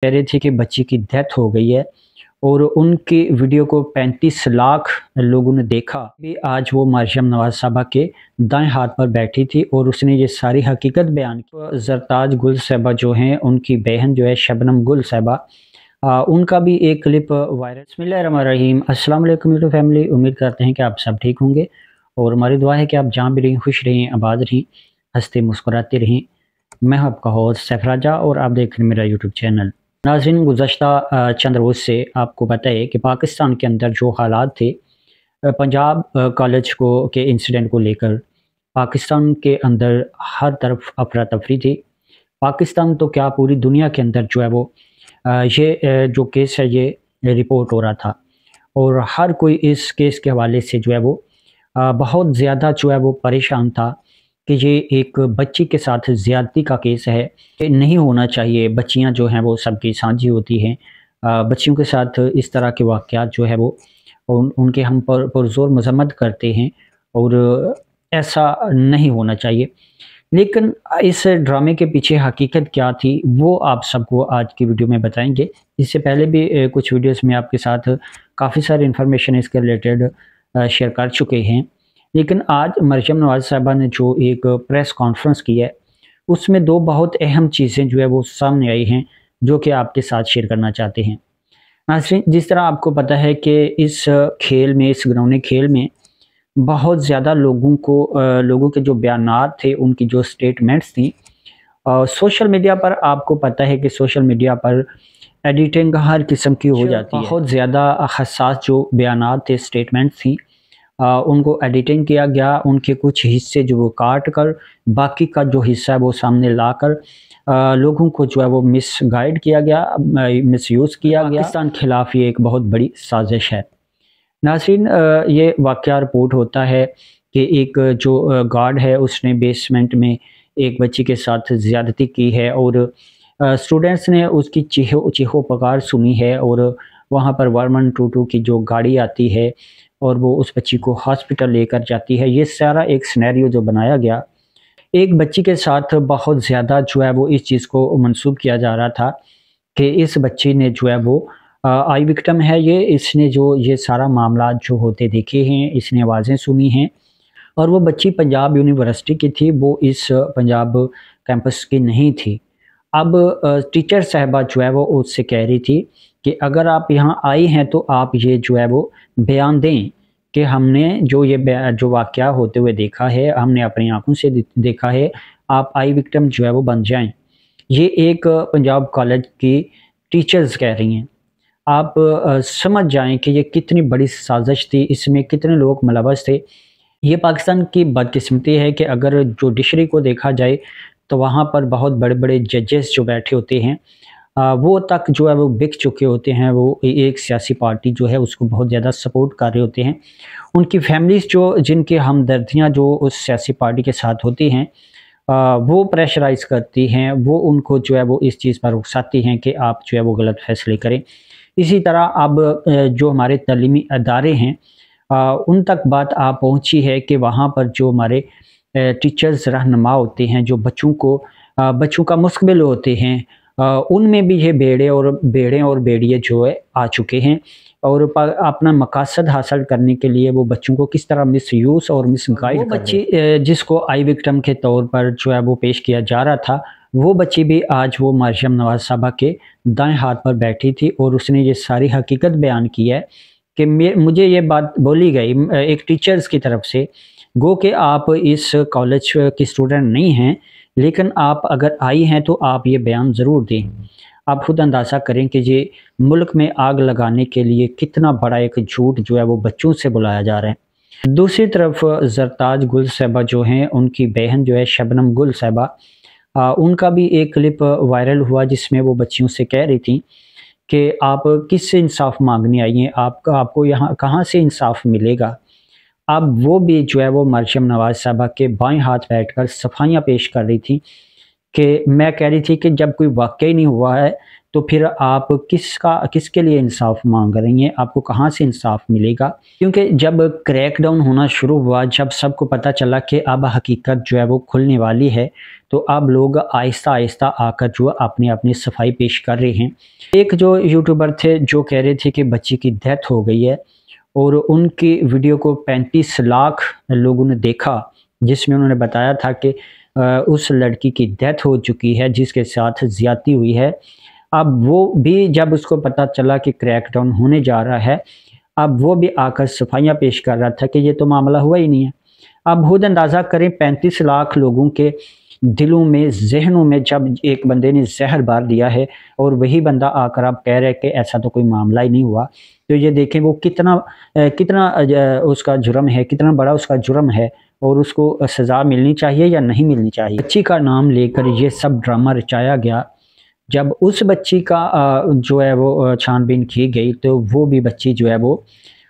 कह रहे थे कि बच्ची की डेथ हो गई है और उनकी वीडियो को 35 लाख लोगों ने देखा। भी आज वो मरियम नवाज साहबा के दाएं हाथ पर बैठी थी और उसने ये सारी हकीकत बयान की। ज़रताज गुल साहबा जो हैं, उनकी बहन जो है शबनम गुल साहबा, उनका भी एक क्लिप वायरल। बिस्मिल्लाहिर्रहमानिर्रहीम। अस्सलाम वालेकुम यूट्यूब फैमिली, उम्मीद करते हैं कि आप सब ठीक होंगे और हमारी दुआ है कि आप जहाँ भी रहें खुश रहें, आबाद रहें, हंसते मुस्कुराते रहें। मैं आपका होस्ट सैफराजा और आप देख रहे हैं मेरा यूट्यूब चैनल। नाज़रीन, गुज़श्ता चंद रोज़ से आपको पता है कि पाकिस्तान के अंदर जो हालात थे, पंजाब कॉलेज को के इंसिडेंट को लेकर पाकिस्तान के अंदर हर तरफ अफरा तफरी थी। पाकिस्तान तो क्या पूरी दुनिया के अंदर जो है वो ये जो केस है ये रिपोर्ट हो रहा था और हर कोई इस केस के हवाले से जो है वो बहुत ज़्यादा जो है वो परेशान था कि ये एक बच्ची के साथ ज़्यादती का केस है। ये नहीं होना चाहिए। बच्चियां जो हैं वो सबकी साझी होती हैं। बच्चियों के साथ इस तरह के वाक़यात जो है वो उनके हम पुरज़ोर मज़म्मत करते हैं और ऐसा नहीं होना चाहिए। लेकिन इस ड्रामे के पीछे हकीकत क्या थी वो आप सबको आज की वीडियो में बताएंगे। इससे पहले भी कुछ वीडियोस में आपके साथ काफ़ी सारी इन्फॉर्मेशन इसके रिलेटेड शेयर कर चुके हैं। लेकिन आज मरियम नवाज साहबा ने जो एक प्रेस कॉन्फ्रेंस की है उसमें दो बहुत अहम चीज़ें जो है वो सामने आई हैं जो कि आपके साथ शेयर करना चाहते हैं। नाज़रीन, जिस तरह आपको पता है कि इस खेल में, इस घिनौने खेल में बहुत ज़्यादा लोगों के जो बयानात थे, उनकी जो स्टेटमेंट्स थी, सोशल मीडिया पर आपको पता है कि सोशल मीडिया पर एडिटिंग हर किस्म की हो जाती है। बहुत ज़्यादा हसास जो बयानात थे, स्टेटमेंट्स थी, उनको एडिटिंग किया गया। उनके कुछ हिस्से जो वो काट कर बाकी का जो हिस्सा है वो सामने लाकर लोगों को जो है वो मिसगाइड किया गया, मिसयूज़ किया गया। पाकिस्तान खिलाफ ये एक बहुत बड़ी साजिश है। नाज़रीन, ये वाक़या रिपोर्ट होता है कि एक जो गार्ड है उसने बेसमेंट में एक बच्ची के साथ ज़्यादती की है और स्टूडेंट्स ने उसकी चीखो पुकार सुनी है और वहाँ पर 1122 की जो गाड़ी आती है और वो उस बच्ची को हॉस्पिटल लेकर जाती है। ये सारा एक सिनेरियो जो बनाया गया, एक बच्ची के साथ बहुत ज़्यादा जो है वो इस चीज़ को मंसूब किया जा रहा था कि इस बच्ची ने जो है वो आई विक्टिम है, इसने जो ये सारा मामला जो होते देखे हैं, इसने आवाज़ें सुनी हैं और वो बच्ची पंजाब यूनिवर्सिटी की थी, वो इस पंजाब कैंपस की नहीं थी। अब टीचर साहबा जो है वो उससे कह रही थी कि अगर आप यहाँ आई हैं तो आप ये जो है वो बयान दें कि हमने जो वाक़या होते हुए देखा है, हमने अपनी आंखों से देखा है, आप आई विक्टिम जो है वो बन जाएं। ये एक पंजाब कॉलेज की टीचर्स कह रही हैं। आप समझ जाएं कि ये कितनी बड़ी साजिश थी, इसमें कितने लोग मुलव्वस थे। ये पाकिस्तान की बदकिस्मती है कि अगर जुडिशरी को देखा जाए तो वहाँ पर बहुत बड़े बड़े जजेस जो बैठे होते हैं, वो तक जो है वो बिक चुके होते हैं। वो एक सियासी पार्टी जो है उसको बहुत ज़्यादा सपोर्ट कर रहे होते हैं। उनकी फैमिलीज़ जिनकी हमदर्दियाँ जो उस सियासी पार्टी के साथ होती हैं, वो प्रेशराइज़ करती हैं, वो उनको जो है वो इस चीज़ पर उकसाती हैं कि आप जो है वो गलत फ़ैसले करें। इसी तरह अब जो हमारे तालीमी अदारे हैं, उन तक बात आ पहुंची है कि वहाँ पर जो हमारे टीचर्स रहनुमा होते हैं, जो बच्चों का मुस्तकबिल होते हैं, उनमें भी ये बेड़े और बेड़िए जो है आ चुके हैं और अपना मकासद हासिल करने के लिए वो बच्चों को किस तरह मिसयूज़ और मिसगाइड। वो बच्ची जिसको आई विक्टिम के तौर पर जो है वो पेश किया जा रहा था, वो बच्ची भी आज वो मरियम नवाज साहबा के दाएं हाथ पर बैठी थी और उसने ये सारी हकीकत बयान की है कि मुझे ये बात बोली गई एक टीचर्स की तरफ से, गो कि आप इस कॉलेज की स्टूडेंट नहीं हैं, लेकिन आप अगर आई हैं तो आप ये बयान ज़रूर दें। आप खुद अंदाज़ा करें कि ये मुल्क में आग लगाने के लिए कितना बड़ा एक झूठ जो है वो बच्चों से बुलाया जा रहा है। दूसरी तरफ ज़रताज गुल साहबा जो हैं, उनकी बहन जो है शबनम गुल साहबा, उनका भी एक क्लिप वायरल हुआ जिसमें वो बच्चियों से कह रही थी कि आप किससे इंसाफ मांगने आई हैं, आपको यहाँ कहाँ से इंसाफ मिलेगा। अब वो भी जो है वो मरियम नवाज साहबा के बाएं हाथ बैठकर सफाइयाँ पेश कर रही थी कि मैं कह रही थी कि जब कोई वाक़या ही नहीं हुआ है تو پھر آپ کس کے لیے انصاف مانگ رہی ہیں؟ آپ کو کہاں سے انصاف ملے گا؟ کیونکہ جب کریک ڈاؤن ہونا شروع ہوا، جب سب کو پتہ چلا کہ اب حقیقت جو ہے وہ کھلنے والی ہے، تو اب لوگ آہستہ آہستہ آ کر جو اپنی صفائی پیش کر رہے ہیں۔ ایک جو یوٹیوبر تھے جو کہہ رہے تھے کہ بچی کی ڈیتھ ہو گئی ہے، اور ان کی ویڈیو کو 35 لاکھ لوگوں نے دیکھا، جس میں انہوں نے بتایا تھا کہ اس لڑکی کی ڈیتھ ہو چکی ہے جس کے ساتھ زیادتی ہوئی ہے۔ اب وہ بھی جب اس کو پتہ چلا کہ کریک ڈاؤن ہونے جا رہا ہے، اب وہ بھی آ کر صفائیاں پیش کر رہا تھا کہ یہ تو معاملہ ہوا ہی نہیں ہے۔ اب خود اندازہ کریں 35 لاکھ لوگوں کے دلوں میں، ذہنوں میں جب ایک بندے نے زہر بار دیا ہے، اور وہی بندہ آ کر آپ کہہ رہے کہ ایسا تو کوئی معاملہ ہی نہیں ہوا، تو یہ دیکھیں وہ کتنا اس کا جرم ہے، کتنا بڑا اس کا جرم ہے، اور اس کو سزا ملنی چاہیے یا نہیں ملنی چاہیے۔ بچی کا نام لے کر یہ سب ڈرامہ رچایا گیا۔ جب اس بچی کا جو ہے وہ چھان بین کی گئی، تو وہ بھی بچی جو ہے وہ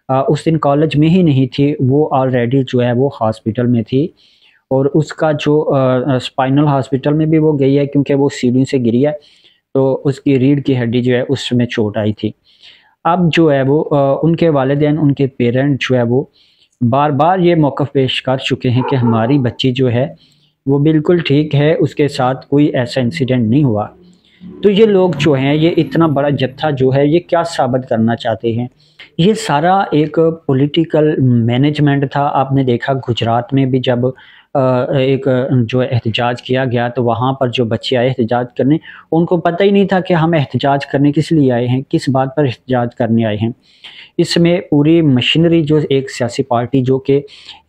اس دن کالج میں ہی نہیں تھی، وہ آلریڈی جو ہے وہ ہاسپٹل میں تھی، اور اس کا جو اسپائنل ہاسپٹل میں بھی وہ گئی ہے، کیونکہ وہ سیڑھیوں سے گری ہے، تو اس کی ریڑھ کی ہڈی جو ہے اس میں چوٹ آئی تھی۔ اب جو ہے وہ ان کے والدین، ان کے پیرنٹ جو ہے وہ بار بار یہ موقف پیش کر چکے ہیں کہ ہماری بچی جو ہے وہ بالکل ٹھیک ہے، اس کے ساتھ کوئی ایسا انسیڈنٹ نہیں ہوا۔ تو یہ لوگ جو ہیں، یہ اتنا بڑا جتھا جو ہے، یہ کیا ثابت کرنا چاہتے ہیں؟ یہ سارا ایک پولیٹیکل مینجمنٹ تھا۔ آپ نے دیکھا گجرات میں بھی جب ایک جو احتجاج کیا گیا، تو وہاں پر جو بچے آئے احتجاج کرنے، ان کو پتہ ہی نہیں تھا کہ ہم احتجاج کرنے کس لیے آئے ہیں، کس بات پر احتجاج کرنے آئے ہیں۔ اس میں پوری مشینری، جو ایک سیاسی پارٹی جو کہ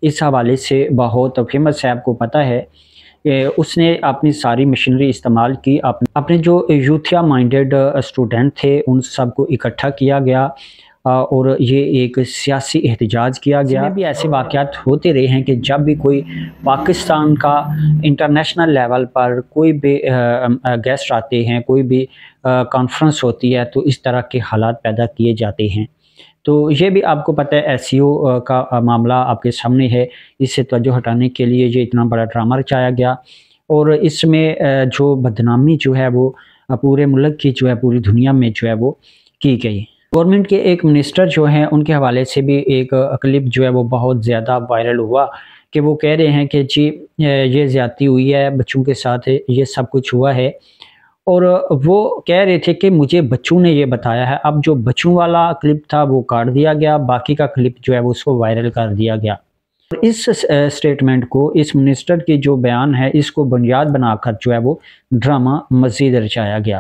اس حوالے سے بہت فیمس ہے، آپ کو پتہ ہے، اس نے اپنی ساری مشینری استعمال کی، اپنے جو یوتھیا مائنڈڈ اسٹوڈنٹ تھے ان سب کو اکٹھا کیا گیا، اور یہ ایک سیاسی احتجاج کیا گیا۔ اس میں بھی ایسے واقعات ہوتے رہے ہیں کہ جب بھی کوئی پاکستان کا انٹرنیشنل لیول پر کوئی بھی گیسٹ آتے ہیں، کوئی بھی کانفرنس ہوتی ہے، تو اس طرح کے حالات پیدا کیے جاتے ہیں۔ تو یہ بھی آپ کو پتہ ہے، ایس سی او کا معاملہ آپ کے سامنے ہے، اس سے توجہ ہٹانے کے لیے یہ اتنا بڑا ڈرامہ رچایا گیا، اور اس میں جو بدنامی جو ہے وہ پورے ملک کی جو ہے، پوری دنیا میں جو ہے وہ کی گئی۔ گورنمنٹ کے ایک منسٹر جو ہیں، ان کے حوالے سے بھی ایک کلپ جو ہے وہ بہت زیادہ وائرل ہوا، کہ وہ کہہ رہے ہیں کہ جی یہ زیادتی ہوئی ہے، بچوں کے ساتھ یہ سب کچھ ہوا ہے، اور وہ کہہ رہے تھے کہ مجھے بچوں نے یہ بتایا ہے۔ اب جو بچوں والا کلپ تھا وہ کاٹ دیا گیا، باقی کا کلپ جو ہے وہ اس کو وائرل کر دیا گیا۔ اس سٹیٹمنٹ کو، اس منسٹر کی جو بیان ہے، اس کو بنیاد بنا کر جو ہے وہ ڈرامہ مزید رچایا گیا۔